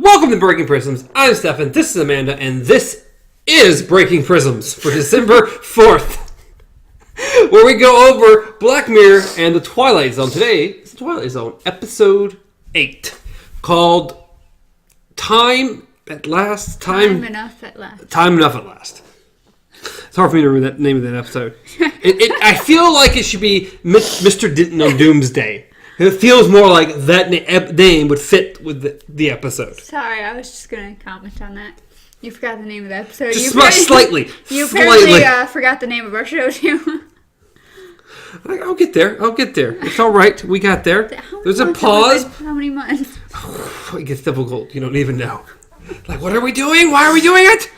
Welcome to Breaking Prisms. I'm Stefan, this is Amanda, and this is Breaking Prisms for December 4th, where we go over Black Mirror and the Twilight Zone. Today is the Twilight Zone, episode 8, called Time at Last. Time Enough at Last. Time Enough at Last. It's hard for me to remember the name of that episode. I feel like it should be Mr. Denton on Doomsday. It feels more like that name would fit with the episode. Sorry, I was just going to comment on that. You forgot the name of the episode. Just slightly. You apparently forgot the name of our show, too. I'll get there. It's all right. We got there. There's a pause. How many months? It gets difficult. You don't even know. Like, what are we doing? Why are we doing it?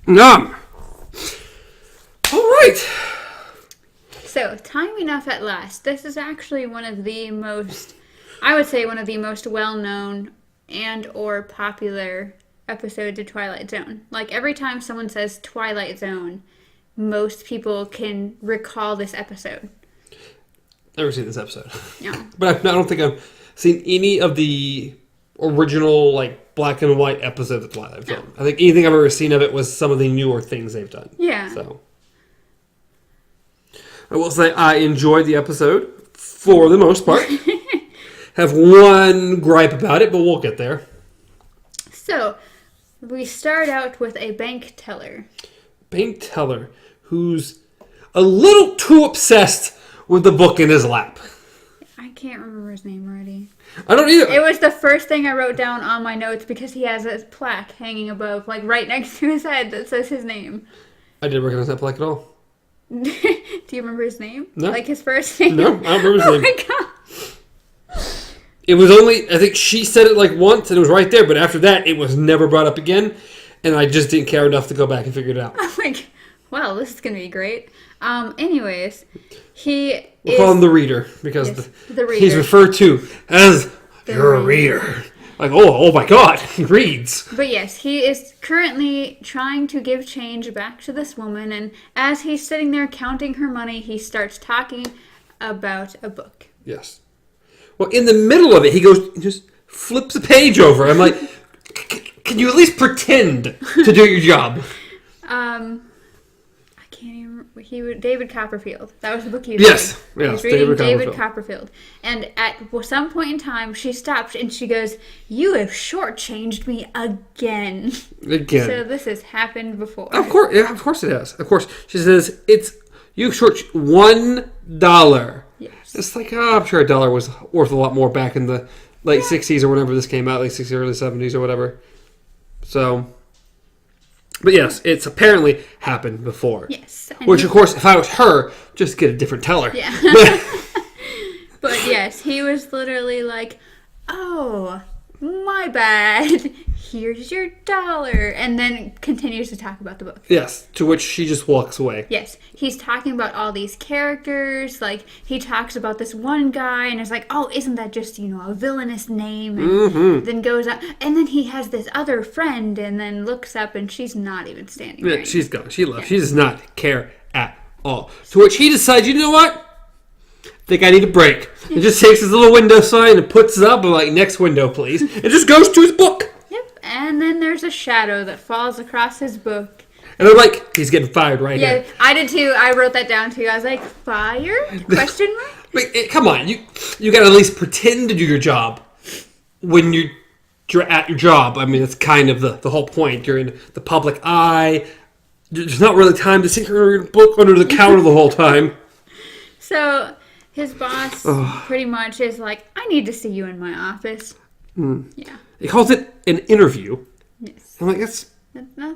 All right. So, Time Enough at Last. This is actually one of the most well-known and or popular episodes of Twilight Zone. Like, every time someone says Twilight Zone, most people can recall this episode. Never seen this episode. No. But I don't think I've seen any of the original, like, black and white episodes of Twilight Zone. No. I think anything I've ever seen of it was some of the newer things they've done. Yeah. So I will say I enjoyed the episode for the most part. Have one gripe about it, but we'll get there. So, we start out with a bank teller. Bank teller who's a little too obsessed with the book in his lap. I can't remember his name already. I don't either. It was the first thing I wrote down on my notes because he has a plaque hanging above, like right next to his head that says his name. I didn't recognize that plaque at all. Do you remember his name? No. Like his first name? No, I don't remember his name. Oh my god. It was only, I think she said it like once and it was right there, but after that it was never brought up again, and I just didn't care enough to go back and figure it out. I'm like, wow, this is going to be great. Anyways, we'll call him the reader, because the reader. He's referred to as you're a reader. Like, oh my god, he reads. But yes, he is currently trying to give change back to this woman, and as he's sitting there counting her money, he starts talking about a book. Yes. Well, in the middle of it, he just flips a page over. I'm like, can you at least pretend to do your job? I can't even remember. David Copperfield. That was the book he was reading. He's reading David Copperfield. And at some point in time, she stopped and she goes, "You have shortchanged me again." Again. So this has happened before. Of course it has. Of course. She says, you short $1. Yes. It's like, I'm sure $1 was worth a lot more back in the late 60s or whenever this came out, late 60s, early 70s or whatever. So, but yes, it's apparently happened before. Yes. Which, of course, if I was her, just get a different teller. Yeah. But yes, he was literally like, "Oh, my bad. Here's your $1. And then continues to talk about the book. Yes, to which she just walks away. Yes, he's talking about all these characters. Like, he talks about this one guy, and it's like, "Oh, isn't that just, a villainous name?" And then goes up, and then he has this other friend, and then looks up, and she's not even standing there. She's gone. She left. Yeah. She does not care at all. To which he decides, you know what? I think I need a break. And just takes his little window sign and puts it up, and like, next window, please. And just goes to his book. Yep. And then there's a shadow that falls across his book. And I'm like, he's getting fired right here. Yeah, I did too. I wrote that down too. I was like, fired? Question mark? Wait, come on. You got to at least pretend to do your job when you're at your job. I mean, that's kind of the whole point. You're in the public eye. There's not really time to sit here and read a book under the counter the whole time. So his boss pretty much is like, "I need to see you in my office." Yeah. He calls it an interview. Yes. I'm like, that's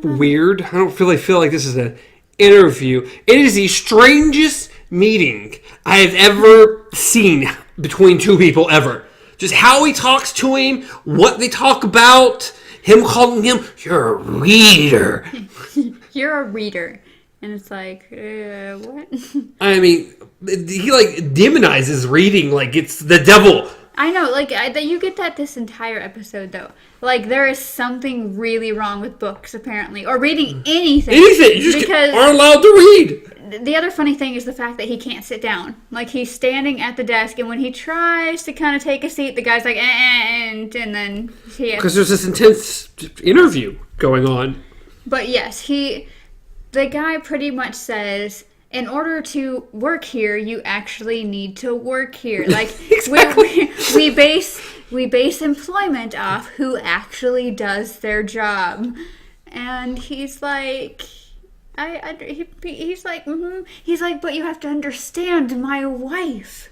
weird. I don't really feel like this is an interview. It is the strangest meeting I have ever seen between two people ever. Just how he talks to him, what they talk about, him calling him, "You're a reader." You're a reader. And it's like, what? I mean, he like demonizes reading like it's the devil. I know, like, that you get that this entire episode, though. Like, there is something really wrong with books, apparently. Or reading anything. Anything! You just aren't allowed to read! The other funny thing is the fact that he can't sit down. Like, he's standing at the desk, and when he tries to kind of take a seat, the guy's like, and then he has... Because there's this intense interview going on. But yes, the guy pretty much says... In order to work here, you actually need to work here. Like, exactly. we base employment off who actually does their job. And he's like, he's like, he's like, but you have to understand, my wife.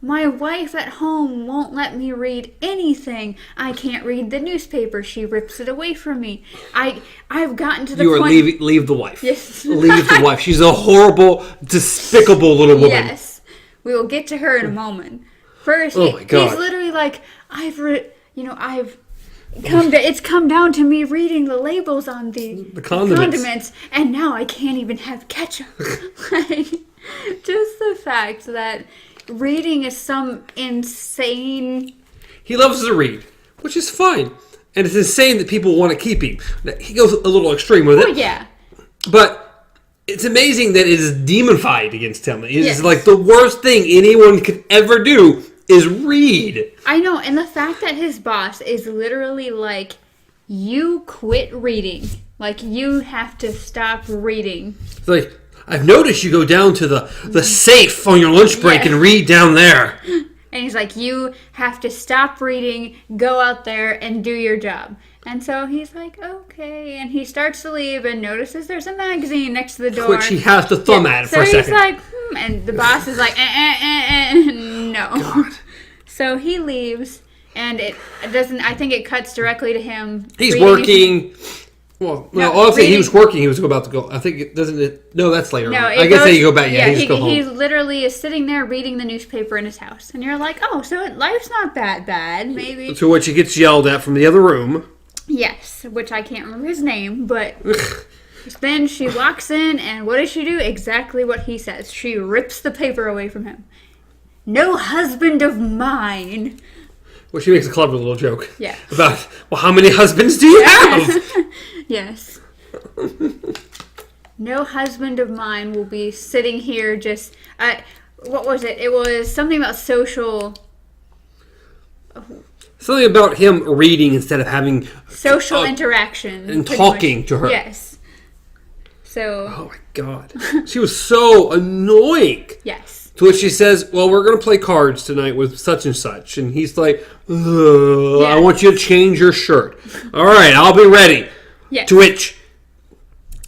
My wife at home won't let me read anything. I can't read the newspaper. She rips it away from me. I've gotten to the point... You are leave the wife. Yes. Leave the wife. She's a horrible, despicable little woman. Yes. We will get to her in a moment. First, my God. He's literally like, it's come down to me reading the labels on the condiments, and now I can't even have ketchup. Like, just the fact that reading is some insane... He loves to read, which is fine. And it's insane that people want to keep him. He goes a little extreme with it. Oh, yeah. But it's amazing that it is demonified against him. It's yes. like the worst thing anyone could ever do is read. I know, and the fact that his boss is literally like, you quit reading. Like, you have to stop reading. It's like... I've noticed you go down to the safe on your lunch break and read down there. And he's like, you have to stop reading, go out there and do your job. And so he's like, okay. And he starts to leave and notices there's a magazine next to the door. Which he has to thumb at for a second. So he's like, and the boss is like, no. God. So he leaves, and it doesn't, I think it cuts directly to him. He's working... Well, no, honestly, he was working. He was about to go. I think it doesn't. No, that's later. No, I guess you go back. Yeah, he go home. He literally is sitting there reading the newspaper in his house, and you're like, oh, so life's not that bad, maybe. To which he gets yelled at from the other room. Yes, which I can't remember his name, but then she walks in, and what does she do? Exactly what he says. She rips the paper away from him. No husband of mine. Well, she makes a clever little joke. Yeah. About, well, how many husbands do you have? Yes. No husband of mine will be sitting here just... what was it? It was something about social... Something about him reading instead of having... Social interaction. And talking to her. Yes. So... Oh, my God. She was so annoying. Yes. To which she says, well, we're going to play cards tonight with such and such. And he's like, I want you to change your shirt. All right, I'll be ready. Yes. To which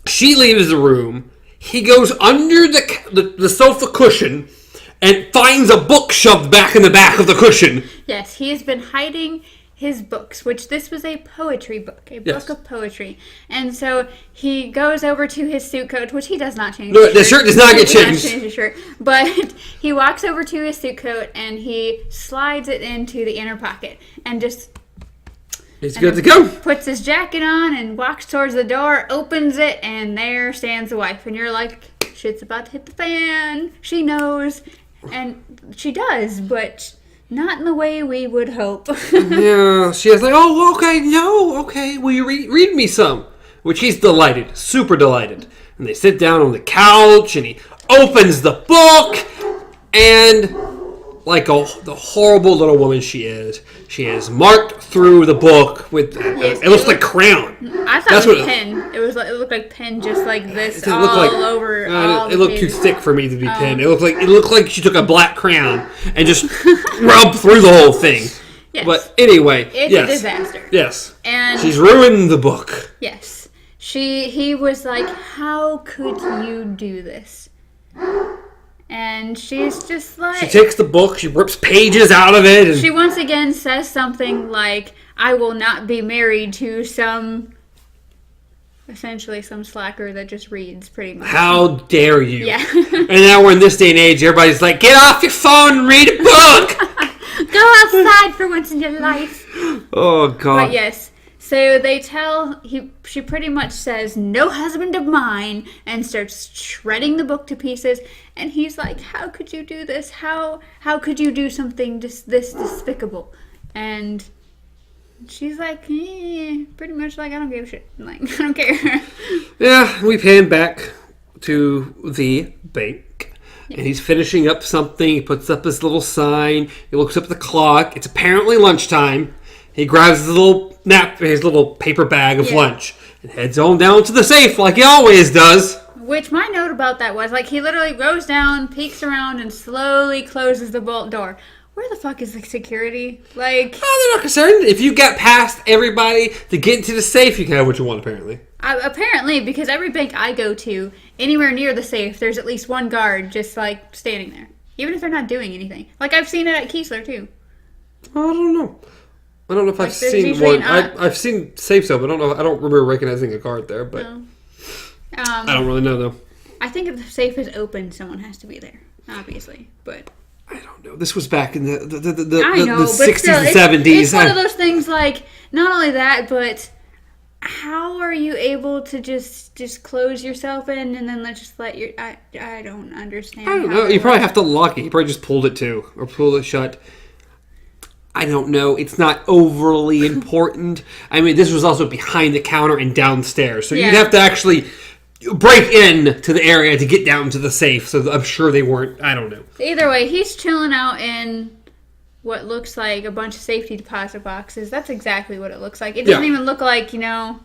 she leaves the room. He goes under the sofa cushion and finds a book shoved back in the back of the cushion. Yes, he has been hiding his books, which this was a poetry book, book of poetry. And so he goes over to his suit coat, which he does not change. No, the shirt does not get changed. Change his shirt, but he walks over to his suit coat and he slides it into the inner pocket and just... He's good to go. Puts his jacket on and walks towards the door, opens it, and there stands the wife. And you're like, shit's about to hit the fan. She knows. And she does, but not in the way we would hope. Yeah, she is like, oh, okay, no, okay. Will you read me some? Which he's delighted, super delighted. And they sit down on the couch, and he opens the book, and... like the horrible little woman she is marked through the book with it looks like crayon. I thought it was pen. It looked like pen, just like this, all over. It looked too thick for me to be pen. It looked like she took a black crayon and just rubbed through the whole thing. Yes. But anyway, it's a disaster. Yes, and she's ruined the book. Yes, he was like, "How could you do this?" And she's just like... She takes the book, she rips pages out of it. And she once again says something like, I will not be married to essentially some slacker that just reads, pretty much. How dare you? Yeah. And now we're in this day and age, everybody's like, get off your phone and read a book! Go outside for once in your life. Oh, God. But yes, So she pretty much says, "No husband of mine," and starts shredding the book to pieces. And he's like, "How could you do this? How could you do something this despicable?" And she's like, pretty much like, "I don't give a shit. Like, I don't care." Yeah, we pan back to the bank. And he's finishing up something. He puts up his little sign. He looks up at the clock. It's apparently lunchtime. He grabs his little paper bag of lunch and heads on down to the safe like he always does. Which my note about that was, like, he literally goes down, peeks around, and slowly closes the bolt door. Where the fuck is the security? Like, they're not concerned. If you get past everybody to get into the safe, you can have what you want, apparently. Apparently, because every bank I go to, anywhere near the safe, there's at least one guard just, like, standing there. Even if they're not doing anything. Like, I've seen it at Keesler, too. I don't know. I don't know if I've seen one. I've seen safes though, but I don't remember recognizing a guard there. But no. I don't really know though. I think if the safe is open, someone has to be there, obviously. But I don't know. This was back in the I know, 60s and 70s. It's one of those things. Like, not only that, but how are you able to just close yourself in and then just let your? I don't understand. I don't know. You probably have to lock it. He probably just pulled it too, or pulled it shut. I don't know. It's not overly important. I mean, this was also behind the counter and downstairs. So you'd have to actually break in to the area to get down to the safe. So I'm sure they weren't. I don't know. Either way, he's chilling out in what looks like a bunch of safety deposit boxes. That's exactly what it looks like. It doesn't even look like, well,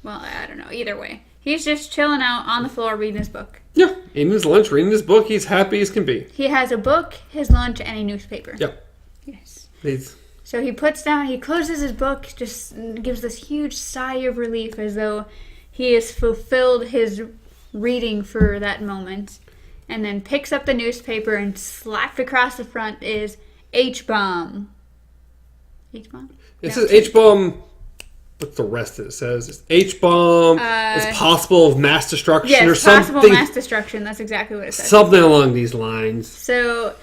I don't know. Either way. He's just chilling out on the floor reading his book. Yeah. Eating his lunch, reading his book. He's happy as can be. He has a book, his lunch, and a newspaper. Yep. Yes. So he closes his book, just gives this huge sigh of relief as though he has fulfilled his reading for that moment. And then picks up the newspaper and slapped across the front is H-bomb. H-bomb? It says H-bomb. What's the rest of it says? It's H-bomb. It's possible of mass destruction or something. Possible mass destruction. That's exactly what it says. Something along these lines. So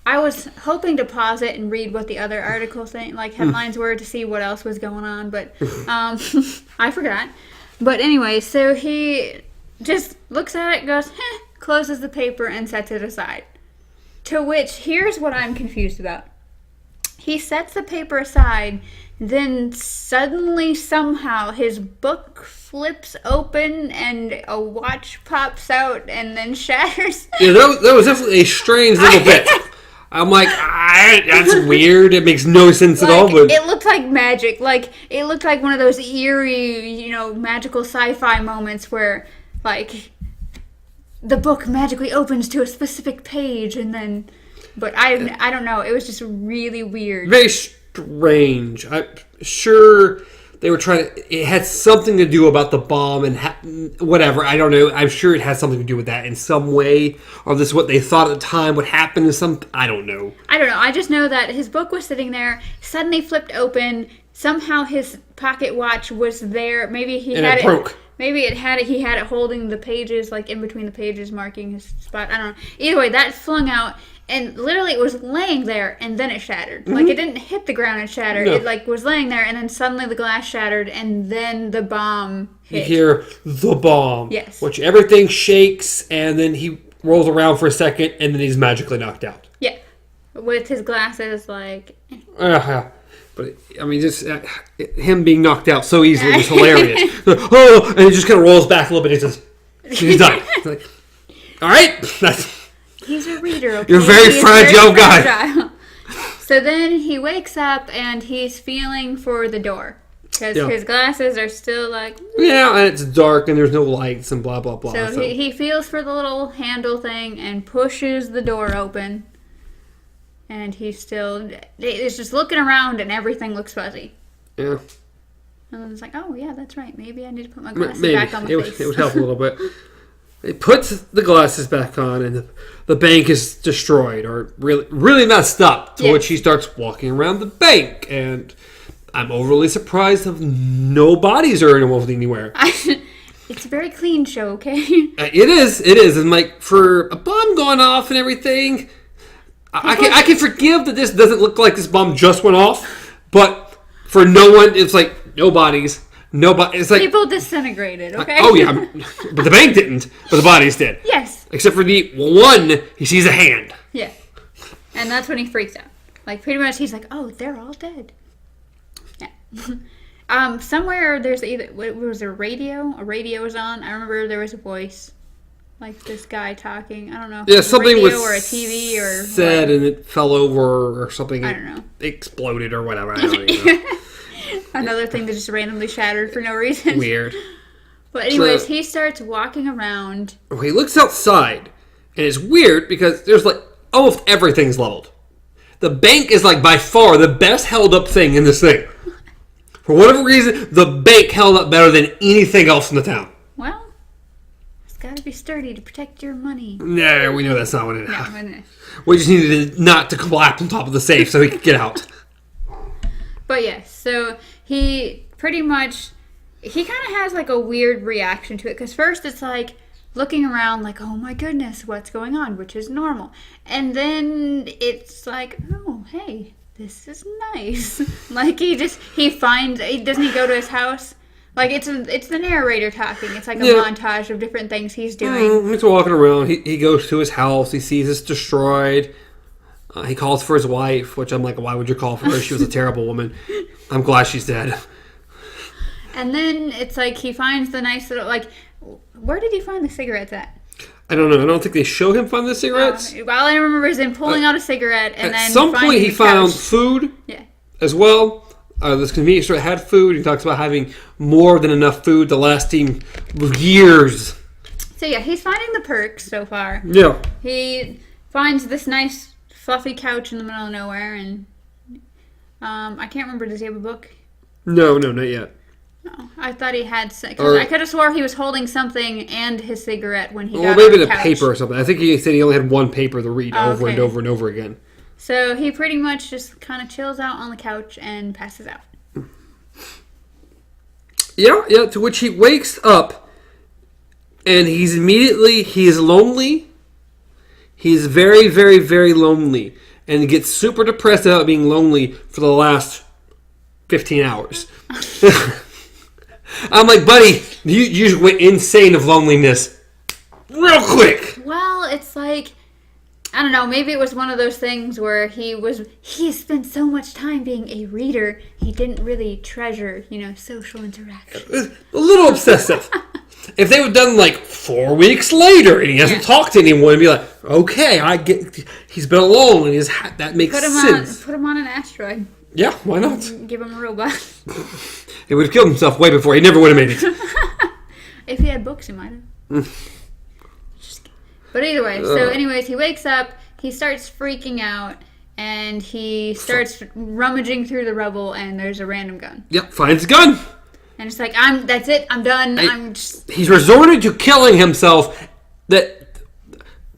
I was hoping to pause it and read what the other article headlines were to see what else was going on, but I forgot. But anyway, so he just looks at it, goes, closes the paper, and sets it aside. To which, here's what I'm confused about. He sets the paper aside, then suddenly, somehow, his book flips open and a watch pops out and then shatters. Yeah, that was definitely a strange little bit. I'm like, that's weird. It makes no sense at all. But it looked like magic. Like, it looked like one of those eerie, magical sci-fi moments where, like, the book magically opens to a specific page and then... But I don't know. It was just really weird. Very strange. I'm sure they were trying to... It had something to do about the bomb and whatever. I don't know. I'm sure it had something to do with that in some way. Or this is what they thought at the time would happen to some... I don't know. I just know that his book was sitting there, suddenly flipped open. Somehow his pocket watch was there. Maybe he had it... broke. Maybe he had it holding the pages, like in between the pages, marking his spot. I don't know. Either way, that flung out. And literally, it was laying there, and then it shattered. Mm-hmm. Like, it didn't hit the ground and shatter. No. It, was laying there, and then suddenly the glass shattered, and then the bomb hit. You hear the bomb. Yes. Which everything shakes, and then he rolls around for a second, and then he's magically knocked out. Yeah. With his glasses, like... But, I mean, just him being knocked out so easily was hilarious. Oh, and he just kind of rolls back a little bit, and he says, he's done. Like, all right, that's... He's a reader, okay? You're a very fragile guy. So then he wakes up and he's feeling for the door. Because his glasses are still like... Yeah, and it's dark and there's no lights and blah, blah, blah. So he feels for the little handle thing and pushes the door open. And he's still... He's just looking around and everything looks fuzzy. Yeah. And then it's like, oh, yeah, that's right. Maybe I need to put my glasses back on my face. It would help a little bit. He puts the glasses back on, and the bank is destroyed, or really, really messed up, to which he starts walking around the bank. And I'm overly surprised of no bodies are involved anywhere. It's a very clean show, okay? It is. And, like, for a bomb going off and everything, I can forgive that this doesn't look like this bomb just went off, but for no one, it's like, no bodies. Nobody. It's like people disintegrated. Okay. Oh yeah, but the bank didn't. But the bodies did. Yes. Except for the one, he sees a hand. Yeah. And that's when he freaks out. Like pretty much, he's like, "Oh, they're all dead." Yeah. Somewhere there's either was there a radio? A radio was on. I remember there was a voice, like this guy talking. I don't know. If Yeah, it was something radio was or a TV or said, what. and it fell over or something. I don't know. Exploded or whatever. I don't even know. Another thing that just randomly shattered for no reason. Weird. But anyways, he starts walking around. He looks outside, and it's weird because there's like almost everything's leveled. The bank is like by far the best held up thing in this thing. For whatever reason, the bank held up better than anything else in the town. Well, it's got to be sturdy to protect your money. Nah, we know that's not what it is. No. We just needed it not to collapse on top of the safe so he could get out. But yes, so he pretty much, he kind of has like a weird reaction to it. Because first it's like looking around like, oh my goodness, what's going on? Which is normal. And then it's like, oh, hey, this is nice. Like he finds, doesn't he go to his house? Like it's the narrator talking. It's like a montage of different things he's doing. He's walking around. He goes to his house. He sees it's destroyed. He calls for his wife, which I'm like, why would you call for her? She was a terrible woman. I'm glad she's dead. And then it's like he finds the nice little, like, where did he find the cigarettes at? I don't know. I don't think they show him find the cigarettes. All I remember is him pulling out a cigarette and then at some point he found food as well. This convenience store had food. He talks about having more than enough food to last him years. So yeah, he's finding the perks so far. Yeah. He finds this nice fluffy couch in the middle of nowhere, and I can't remember. Does he have a book? No, not yet. No, I thought he had. Because I could have swore he was holding something and his cigarette when he got on maybe the the couch. paper or something. I think he said he only had one paper to read over and over and over again. So he pretty much just kind of chills out on the couch and passes out. Yeah. To which he wakes up, and he is lonely. He's very, very, very lonely. And he gets super depressed about being lonely for the last 15 hours. I'm like, buddy, you just went insane of loneliness real quick. Well, it's like, I don't know, maybe it was one of those things where he spent so much time being a reader, he didn't really treasure, social interaction. A little obsessive. If they would have done like 4 weeks later and he hasn't talked to anyone, and be like, okay, I get, he's been alone and that makes sense. Put him on an asteroid. Yeah, why not? Give him a robot. He would have killed himself way before. He never would have made it. If he had books, he might have. But either way, so anyways, he wakes up, he starts freaking out, and he starts rummaging through the rubble, and there's a random gun. Yep, finds a gun. And it's like, that's it, I'm done, He's resorted to killing himself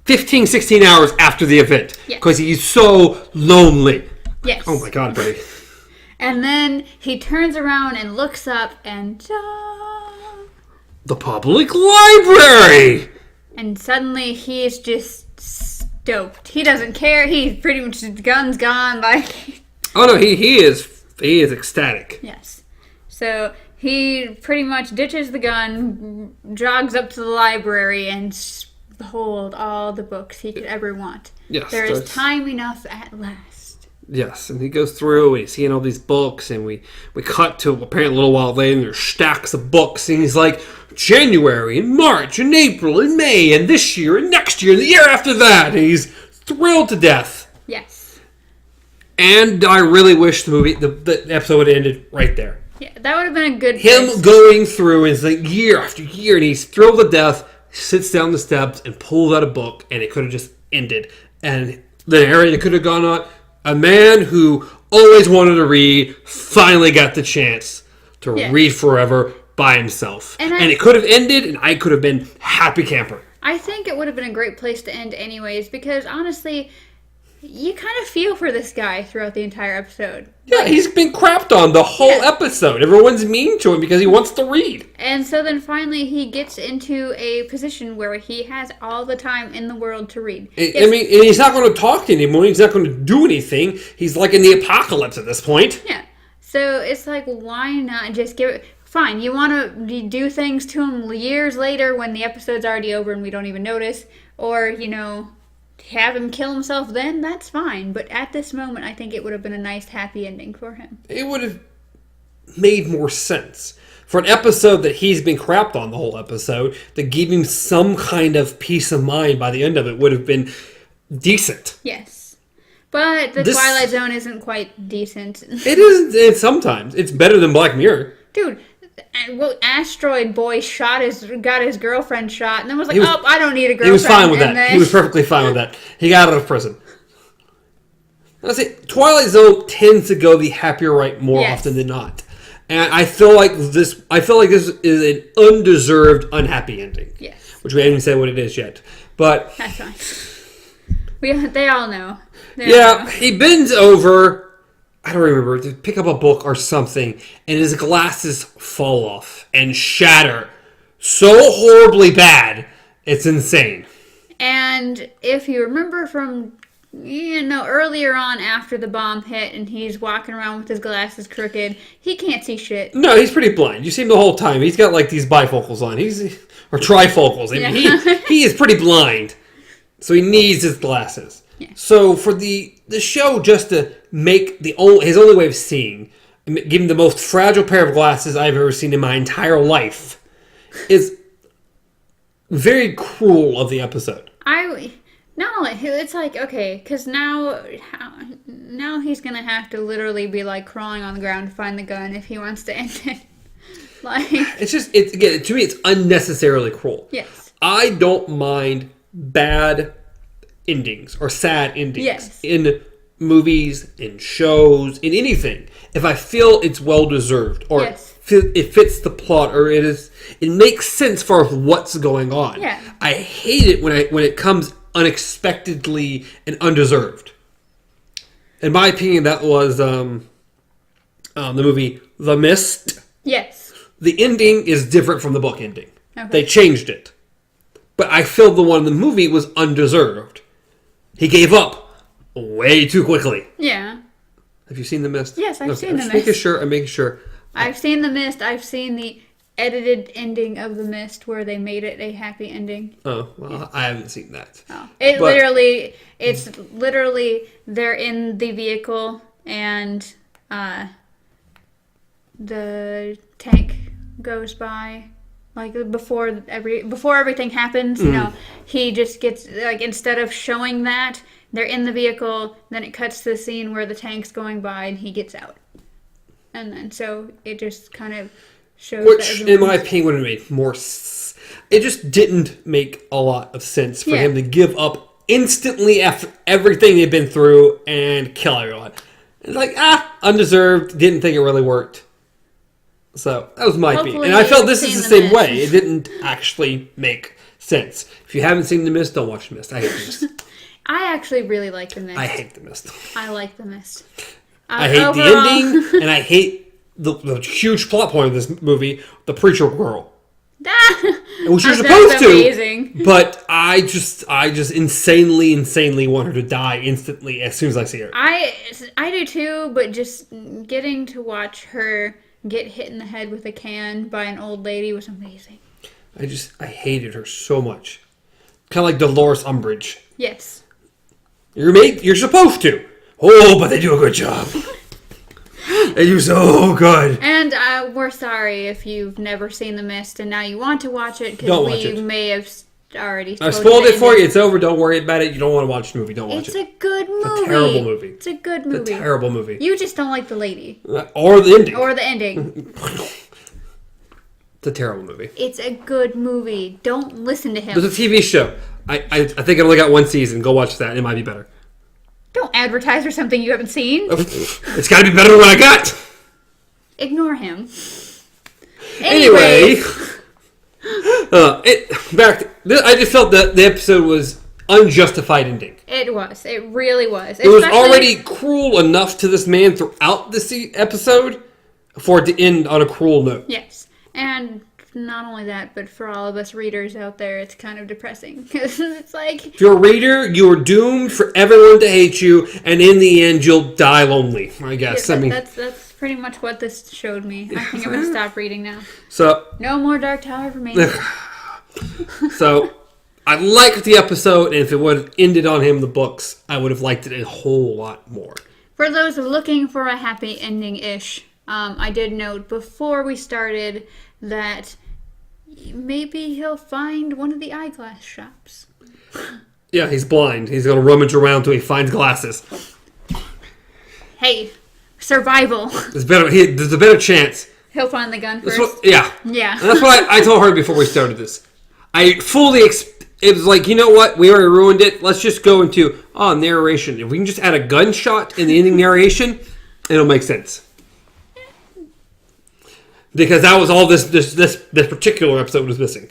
15, 16 hours after the event. Because he's so lonely. Yes. Oh my god, buddy. And then he turns around and looks up and... the public library! And suddenly he's just stoked. He doesn't care. He pretty much, the gun's gone. Like... Oh no, he is ecstatic. Yes. So... he pretty much ditches the gun, jogs up to the library, and behold all the books he could ever want. Yes, there is time enough at last. Yes, and he goes through and he's seeing all these books, and we cut to apparently a little while later, and there's stacks of books, and he's like, January, and March, and April, and May, and this year, and next year, and the year after that, and he's thrilled to death. Yes. And I really wish the episode would have ended right there. Yeah, that would have been a good Him going through, and it's like year after year, and he's thrilled to death, sits down the steps, and pulls out a book, and it could have just ended. And the narrator could have gone on, a man who always wanted to read, finally got the chance to read forever by himself. And it could have ended, and I could have been happy camper. I think it would have been a great place to end anyways, because honestly... you kind of feel for this guy throughout the entire episode. Yeah, he's been crapped on the whole episode. Everyone's mean to him because he wants to read. And so then finally he gets into a position where he has all the time in the world to read. And he's not going to talk to anyone. He's not going to do anything. He's like in the apocalypse at this point. Yeah. So it's like, why not just give it... Fine, you want to do things to him years later when the episode's already over and we don't even notice. Or, have him kill himself then, that's fine. But at this moment, I think it would have been a nice, happy ending for him. It would have made more sense. For an episode that he's been crapped on the whole episode, to give him some kind of peace of mind by the end of it would have been decent. Yes. But the Twilight Zone isn't quite decent. It isn't sometimes. It's better than Black Mirror. Dude, Asteroid Boy got his girlfriend shot, and then was like, I don't need a girlfriend. He was fine with that. He was perfectly fine with that. He got out of prison. I say Twilight Zone tends to go the happier right more often than not. And I feel like this is an undeserved unhappy ending. Yes. Which we haven't even said what it is yet. But that's fine. They all know. He bends over, I don't remember, to pick up a book or something, and his glasses fall off and shatter so horribly bad, it's insane. And if you remember from earlier on after the bomb hit and he's walking around with his glasses crooked, he can't see shit. No, he's pretty blind. You see him the whole time. He's got like these bifocals on. Or trifocals. I mean, he is pretty blind. So he needs his glasses. Yeah. So for the show just to make his only way of seeing, give him the most fragile pair of glasses I've ever seen in my entire life, is very cruel of the episode. No, it's like, okay, because now he's going to have to literally be, like, crawling on the ground to find the gun if he wants to end it. Like... Again, to me, it's unnecessarily cruel. Yes. I don't mind bad endings or sad endings in movies, in shows, in anything. If I feel it's well-deserved or it fits the plot or it makes sense for what's going on. Yeah. I hate it when it comes unexpectedly and undeserved. In my opinion, that was the movie The Mist. Yes. The ending is different from the book ending. Okay. They changed it. But I feel the one in the movie was undeserved. He gave up way too quickly. Yeah. Have you seen The Mist? Yes, I've seen The Mist. I'm making sure. I've seen The Mist. I've seen the edited ending of The Mist where they made it a happy ending. Oh, well, I haven't seen that. Oh. It's literally they're in the vehicle and the tank goes by. Like before everything happens, he just gets, like, instead of showing that, they're in the vehicle, then it cuts to the scene where the tank's going by and he gets out. And then so it just kind of shows which, in my opinion, would have made more... It just didn't make a lot of sense for him to give up instantly after everything they'd been through and kill everyone. It's like, undeserved, didn't think it really worked. So, that was my opinion. And I felt this is the same way. It didn't actually make sense. If you haven't seen The Mist, don't watch The Mist. I hate The Mist. I actually really like The Mist. I hate The Mist. I like The Mist. I hate the ending, and I hate the huge plot point of this movie, the preacher girl. Which you're supposed to, but I just insanely want her to die instantly as soon as I see her. I do too, but just getting to watch her get hit in the head with a can by an old lady was amazing. I hated her so much. Kind of like Dolores Umbridge. Yes. You're supposed to. Oh, but they do a good job. They do so good. And we're sorry if you've never seen The Mist and now you want to watch it because we may have already I spoiled it for you. It's over. Don't worry about it. You don't want to watch the movie. Don't watch it. It's a good movie. It's a terrible movie. It's a good movie. It's a terrible movie. You just don't like the lady. Or the ending. It's a terrible movie. It's a good movie. Don't listen to him. There's a TV show. I think I only got one season. Go watch that. It might be better. Don't advertise for something you haven't seen. It's got to be better than what I got. Ignore him. Anyway. I just felt that the episode was unjustified ending. It was. It really was. It was already cruel enough to this man throughout this episode for it to end on a cruel note. Yes. And not only that, but for all of us readers out there, it's kind of depressing. Because it's like... If you're a reader, you are doomed for everyone to hate you, and in the end, you'll die lonely, I guess. Yeah, that's pretty much what this showed me. I think I'm going to stop reading now. So... No more Dark Tower for me. So, I liked the episode, and if it would have ended on him in the books, I would have liked it a whole lot more. For those looking for a happy ending-ish, I did note before we started that maybe he'll find one of the eyeglass shops. Yeah, he's blind. He's going to rummage around till he finds glasses. Hey, survival. There's a better chance. He'll find the gun first. Yeah. Yeah. And that's what I told her before we started this. I fully it was like, you know what? We already ruined it. Let's just go into narration. If we can just add a gunshot in the ending narration, it'll make sense. Because that was all this particular episode was missing.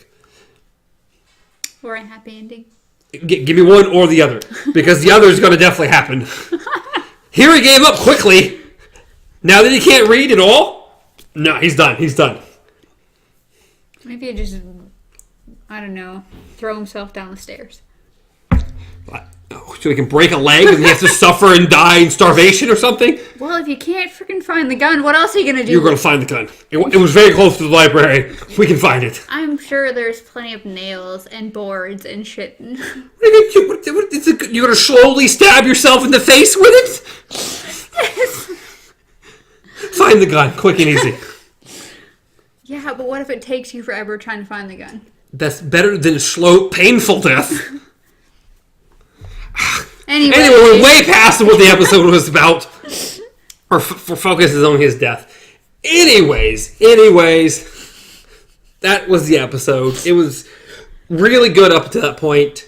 Or a happy ending. Give me one or the other. Because the other is going to definitely happen. Here he gave up quickly. Now that he can't read at all? No, he's done. He's done. Maybe it just... I don't know, throw himself down the stairs. So he can break a leg and he has to suffer and die in starvation or something? Well, if you can't freaking find the gun, what else are you going to do? You're going to find the gun. It was very close to the library. We can find it. I'm sure there's plenty of nails and boards and shit. You're going to slowly stab yourself in the face with it? Find the gun, quick and easy. Yeah, but what if it takes you forever trying to find the gun? That's better than slow, painful death. Anyway, we're way past what the episode was about. Our focus is on his death. Anyways, that was the episode. It was really good up to that point.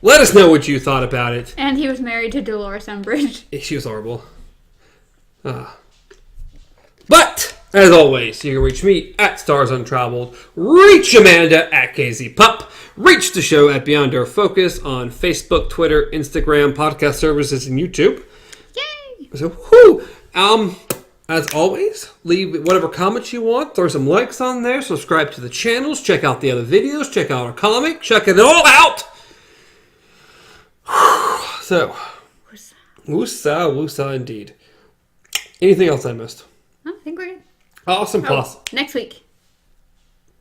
Let us know what you thought about it. And he was married to Dolores Umbridge. She was horrible. But... as always, you can reach me at Stars Untraveled, reach Amanda at KZPup, reach the show at Beyond Our Focus on Facebook, Twitter, Instagram, podcast services, and YouTube. Yay! So, as always, leave whatever comments you want, throw some likes on there, subscribe to the channels, check out the other videos, check out our comic, check it all out! So, woosah indeed. Anything else I missed? I think we're good. Awesome plus. Next week.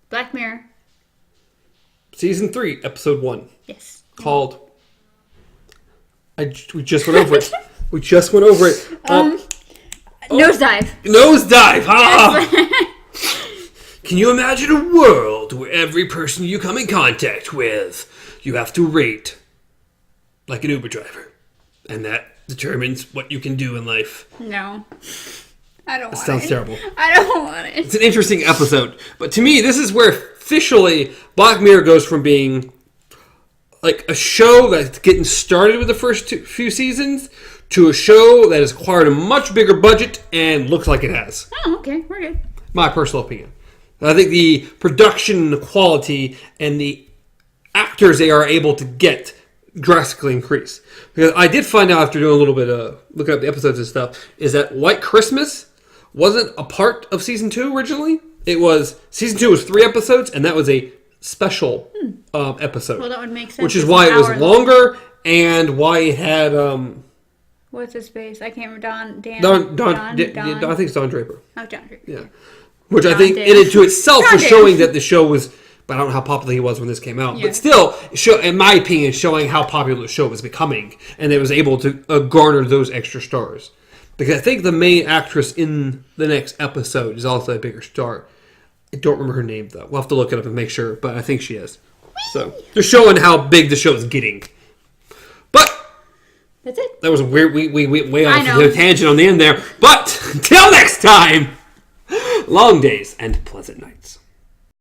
Black Mirror. Season 3, Episode 1. Yes. Called... we just went over it. Nosedive. Nosedive! Can you imagine a world where every person you come in contact with, you have to rate like an Uber driver? And that determines what you can do in life. No. I don't want it. That sounds terrible. I don't want it. It's an interesting episode. But to me, this is where officially Black Mirror goes from being like a show that's getting started with the first few seasons to a show that has acquired a much bigger budget and looks like it has. Oh, okay. We're good. My personal opinion. I think the production, the quality, and the actors they are able to get drastically increase. Because I did find out after doing a little bit of looking up the episodes and stuff, is that White Christmas wasn't a part of season 2 originally. It was season 2 was 3 episodes, and that was a special episode. Well, that would make sense. Which is why it was longer, and why it had what's his face? I can't remember. Don. I think it's Don Draper. Oh, Don Draper. Yeah, which I think in it to itself was showing that the show was. But I don't know how popular he was when this came out. Yeah. But still, in my opinion, showing how popular the show was becoming, and it was able to garner those extra stars. Because I think the main actress in the next episode is also a bigger star. I don't remember her name, though. We'll have to look it up and make sure, but I think she is. So, they're showing how big the show is getting. But, that's it. That was a weird, we went way off the tangent on the end there. But, until next time, long days and pleasant nights.